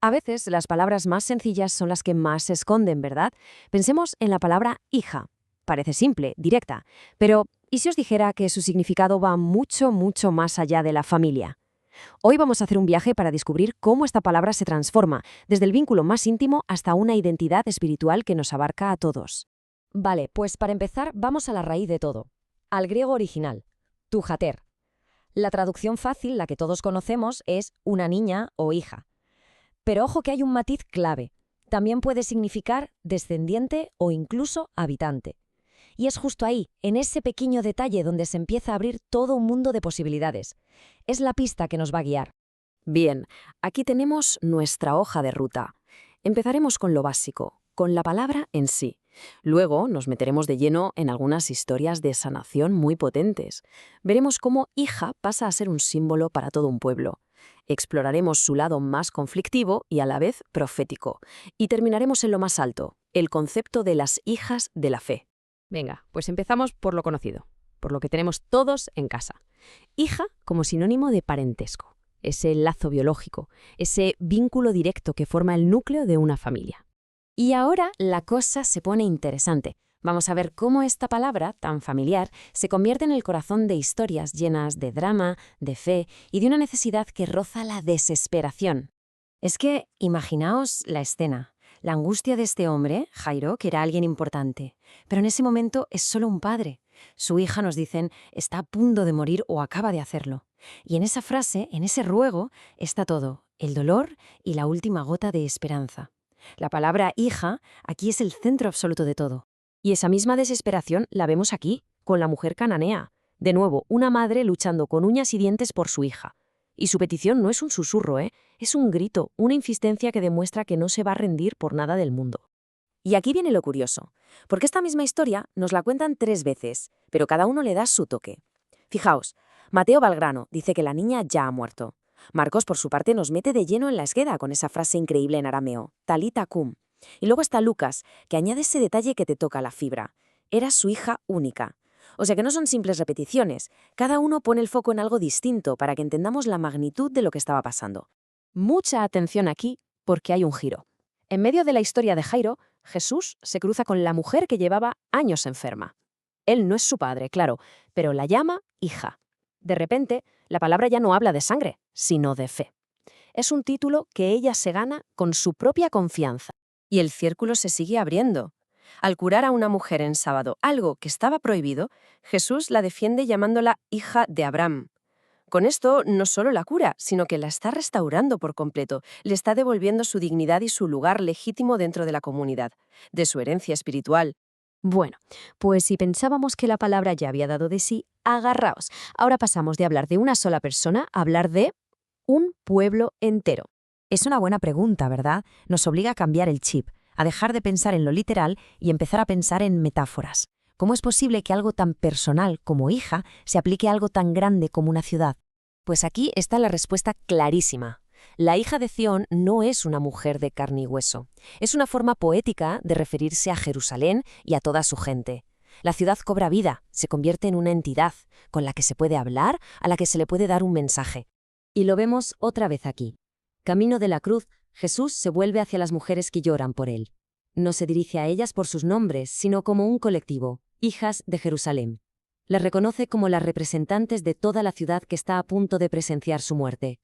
A veces las palabras más sencillas son las que más se esconden, ¿verdad? Pensemos en la palabra hija. Parece simple, directa, pero ¿y si os dijera que su significado va mucho, mucho más allá de la familia? Hoy vamos a hacer un viaje para descubrir cómo esta palabra se transforma, desde el vínculo más íntimo hasta una identidad espiritual que nos abarca a todos. Vale, pues para empezar vamos a la raíz de todo, al griego original, tujater. La traducción fácil, la que todos conocemos, es una niña o hija. Pero ojo que hay un matiz clave. También puede significar descendiente o incluso habitante. Y es justo ahí, en ese pequeño detalle, donde se empieza a abrir todo un mundo de posibilidades. Es la pista que nos va a guiar. Bien, aquí tenemos nuestra hoja de ruta. Empezaremos con lo básico, con la palabra en sí. Luego nos meteremos de lleno en algunas historias de sanación muy potentes. Veremos cómo hija pasa a ser un símbolo para todo un pueblo. Exploraremos su lado más conflictivo y a la vez profético. Y terminaremos en lo más alto, el concepto de las hijas de la fe. Venga, pues empezamos por lo conocido, por lo que tenemos todos en casa. Hija como sinónimo de parentesco, ese lazo biológico, ese vínculo directo que forma el núcleo de una familia. Y ahora la cosa se pone interesante. Vamos a ver cómo esta palabra, tan familiar, se convierte en el corazón de historias llenas de drama, de fe y de una necesidad que roza la desesperación. Es que, imaginaos la escena, la angustia de este hombre, Jairo, que era alguien importante, pero en ese momento es solo un padre. Su hija, nos dicen, está a punto de morir o acaba de hacerlo. Y en esa frase, en ese ruego, está todo, el dolor y la última gota de esperanza. La palabra hija aquí es el centro absoluto de todo. Y esa misma desesperación la vemos aquí, con la mujer cananea. De nuevo, una madre luchando con uñas y dientes por su hija. Y su petición no es un susurro, es un grito, una insistencia que demuestra que no se va a rendir por nada del mundo. Y aquí viene lo curioso, porque esta misma historia nos la cuentan 3 veces, pero cada uno le da su toque. Fijaos, Mateo Valgrano dice que la niña ya ha muerto. Marcos, por su parte, nos mete de lleno en la esqueda con esa frase increíble en arameo, talita cum. Y luego está Lucas, que añade ese detalle que te toca la fibra. Era su hija única. O sea que no son simples repeticiones, cada uno pone el foco en algo distinto para que entendamos la magnitud de lo que estaba pasando. Mucha atención aquí, porque hay un giro. En medio de la historia de Jairo, Jesús se cruza con la mujer que llevaba años enferma. Él no es su padre, claro, pero la llama hija. De repente, la palabra ya no habla de sangre, sino de fe. Es un título que ella se gana con su propia confianza. Y el círculo se sigue abriendo. Al curar a una mujer en sábado algo que estaba prohibido, Jesús la defiende llamándola hija de Abraham. Con esto no solo la cura, sino que la está restaurando por completo, le está devolviendo su dignidad y su lugar legítimo dentro de la comunidad, de su herencia espiritual. Bueno, pues si pensábamos que la palabra ya había dado de sí, agarraos. Ahora pasamos de hablar de una sola persona a hablar de un pueblo entero. Es una buena pregunta, ¿verdad? Nos obliga a cambiar el chip, a dejar de pensar en lo literal y empezar a pensar en metáforas. ¿Cómo es posible que algo tan personal como hija se aplique a algo tan grande como una ciudad? Pues aquí está la respuesta clarísima. La hija de Sión no es una mujer de carne y hueso. Es una forma poética de referirse a Jerusalén y a toda su gente. La ciudad cobra vida, se convierte en una entidad, con la que se puede hablar, a la que se le puede dar un mensaje. Y lo vemos otra vez aquí. Camino de la cruz, Jesús se vuelve hacia las mujeres que lloran por él. No se dirige a ellas por sus nombres, sino como un colectivo, hijas de Jerusalén. Las reconoce como las representantes de toda la ciudad que está a punto de presenciar su muerte.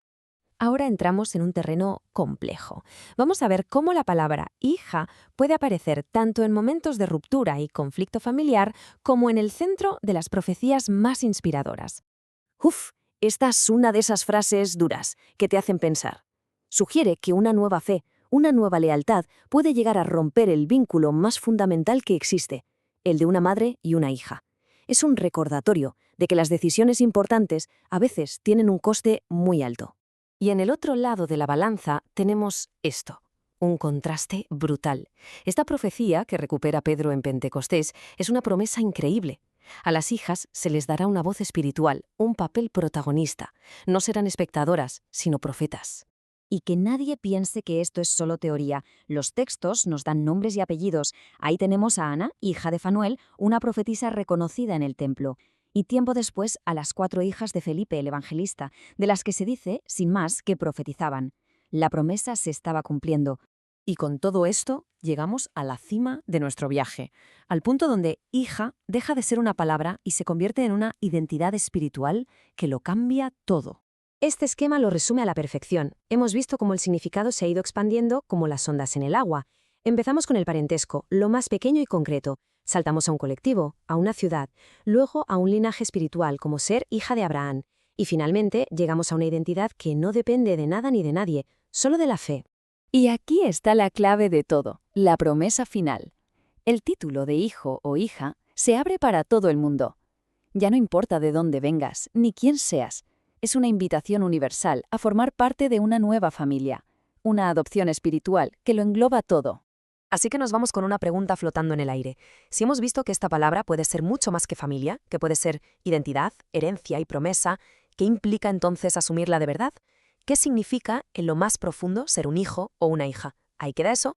Ahora entramos en un terreno complejo. Vamos a ver cómo la palabra hija puede aparecer tanto en momentos de ruptura y conflicto familiar como en el centro de las profecías más inspiradoras. Esta es una de esas frases duras que te hacen pensar. Sugiere que una nueva fe, una nueva lealtad puede llegar a romper el vínculo más fundamental que existe, el de una madre y una hija. Es un recordatorio de que las decisiones importantes a veces tienen un coste muy alto. Y en el otro lado de la balanza tenemos esto, un contraste brutal. Esta profecía que recupera Pedro en Pentecostés es una promesa increíble. A las hijas se les dará una voz espiritual, un papel protagonista. No serán espectadoras, sino profetas. Y que nadie piense que esto es solo teoría. Los textos nos dan nombres y apellidos. Ahí tenemos a Ana, hija de Fanuel, una profetisa reconocida en el templo. Y tiempo después a las 4 hijas de Felipe el Evangelista, de las que se dice, sin más, que profetizaban. La promesa se estaba cumpliendo. Y con todo esto llegamos a la cima de nuestro viaje, al punto donde hija deja de ser una palabra y se convierte en una identidad espiritual que lo cambia todo. Este esquema lo resume a la perfección. Hemos visto cómo el significado se ha ido expandiendo como las ondas en el agua. Empezamos con el parentesco, lo más pequeño y concreto. Saltamos a un colectivo, a una ciudad, luego a un linaje espiritual como ser hija de Abraham. Y finalmente llegamos a una identidad que no depende de nada ni de nadie, solo de la fe. Y aquí está la clave de todo, la promesa final. El título de hijo o hija se abre para todo el mundo. Ya no importa de dónde vengas, ni quién seas. Es una invitación universal a formar parte de una nueva familia, una adopción espiritual que lo engloba todo. Así que nos vamos con una pregunta flotando en el aire. Si hemos visto que esta palabra puede ser mucho más que familia, que puede ser identidad, herencia y promesa, ¿qué implica entonces asumirla de verdad? ¿Qué significa en lo más profundo ser un hijo o una hija? Ahí queda eso.